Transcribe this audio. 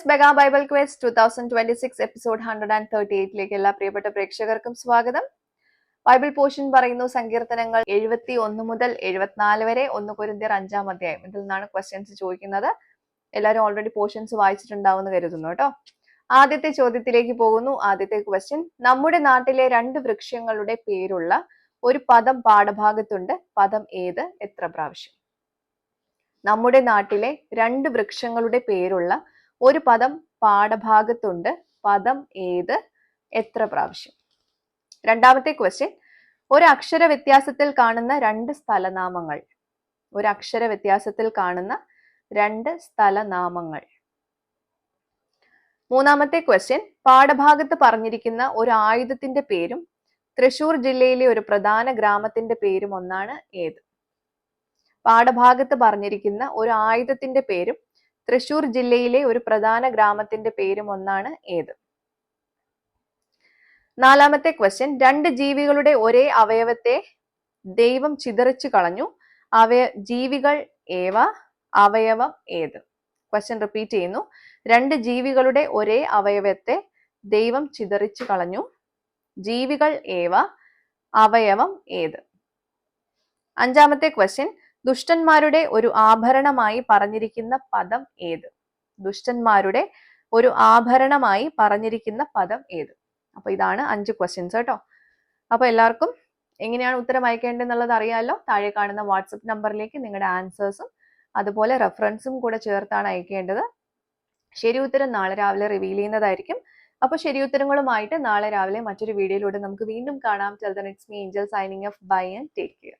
Mega Bible quiz 2026 episode 138ലേക്ക് എല്ലാ പ്രിയപ്പെട്ട പ്രേക്ഷകർക്കും സ്വാഗതം. ബൈബിൾ പോർഷൻ പറയുന്നു സങ്കീർത്തനങ്ങൾ 71 മുതൽ 74 വരെ, 1 കൊരിന്ത്യർ 5-ാം അധ്യായം. ഇതിൽ നിന്നാണ് ക്വസ്റ്റ്യൻസ് ചോദിക്കുന്നത്. എല്ലാവരും ഓൾറെഡി പോർഷൻസ് വായിച്ചിട്ടുണ്ടാവുമെന്ന് കരുതുന്നു കേട്ടോ. ആദ്യത്തെ ചോദ്യത്തിലേക്ക് പോകുന്നു. ആദ്യത്തെ ക്വസ്റ്റ്യൻ, നമ്മുടെ നാട്ടിലെ 2 വൃക്ഷങ്ങളുടെ പേരുള്ള ഒരു പദം പാഠഭാഗത്തുണ്ട്. പദം ഏത്? എത്ര പ്രാവശ്യം? നമ്മുടെ നാട്ടിലെ 2 വൃക്ഷങ്ങളുടെ പേരുള്ള ഒരു പദം പാഠഭാഗത്തുണ്ട്. പദം ഏത്? എത്ര പ്രാവശ്യം? രണ്ടാമത്തെ ക്വസ്റ്റ്യൻ, ഒരു അക്ഷര വ്യത്യാസത്തിൽ കാണുന്ന 2 സ്ഥലനാമങ്ങൾ. ഒരു അക്ഷര വ്യത്യാസത്തിൽ കാണുന്ന 2 സ്ഥലനാമങ്ങൾ. മൂന്നാമത്തെ ക്വസ്റ്റ്യൻ, പാഠഭാഗത്ത് പറഞ്ഞിരിക്കുന്ന ഒരു ആയുധത്തിന്റെ പേരും തൃശൂർ ജില്ലയിലെ ഒരു പ്രധാന ഗ്രാമത്തിന്റെ പേരും ഒന്നാണ്. ഏത്? പാഠഭാഗത്ത് പറഞ്ഞിരിക്കുന്ന ഒരു ആയുധത്തിന്റെ പേരും തൃശൂർ ജില്ലയിലെ ഒരു പ്രധാന ഗ്രാമത്തിന്റെ പേരും ഒന്നാണ്. ഏത്? നാലാമത്തെ ക്വസ്റ്റ്യൻ, 2 ജീവികളുടെ ഒരേ അവയവത്തെ ദൈവം ചിതറിച്ചു കളഞ്ഞു. ജീവികൾ ഏവ? അവയവം ഏത്? ക്വസ്റ്റ്യൻ റിപ്പീറ്റ് ചെയ്യുന്നു. 2 ജീവികളുടെ ഒരേ അവയവത്തെ ദൈവം ചിതറിച്ചു കളഞ്ഞു. ജീവികൾ ഏവ? അവയവം ഏത്? അഞ്ചാമത്തെ ക്വസ്റ്റ്യൻ, ദുഷ്ടന്മാരുടെ ഒരു ആഭരണമായി പറഞ്ഞിരിക്കുന്ന പദം ഏത്? ദുഷ്ടന്മാരുടെ ഒരു ആഭരണമായി പറഞ്ഞിരിക്കുന്ന പദം ഏത്? അപ്പൊ ഇതാണ് 5 ക്വസ്റ്റ്യൻസ് കേട്ടോ. അപ്പൊ എല്ലാവർക്കും എങ്ങനെയാണ് ഉത്തരം അയക്കേണ്ടതെന്നുള്ളത് അറിയാമല്ലോ. താഴെ കാണുന്ന വാട്സപ്പ് നമ്പറിലേക്ക് നിങ്ങളുടെ ആൻസേഴ്സും അതുപോലെ റെഫറൻസും കൂടെ ചേർത്താണ് അയക്കേണ്ടത്. ശരി ഉത്തരം നാളെ രാവിലെ റിവീൽ ചെയ്യുന്നതായിരിക്കും. അപ്പൊ ശരി ഉത്തരങ്ങളുമായിട്ട് നാളെ രാവിലെ മറ്റൊരു വീഡിയോയിലൂടെ നമുക്ക് വീണ്ടും കാണാം. Till then, it's me, Angel, signing off. Bye and take care.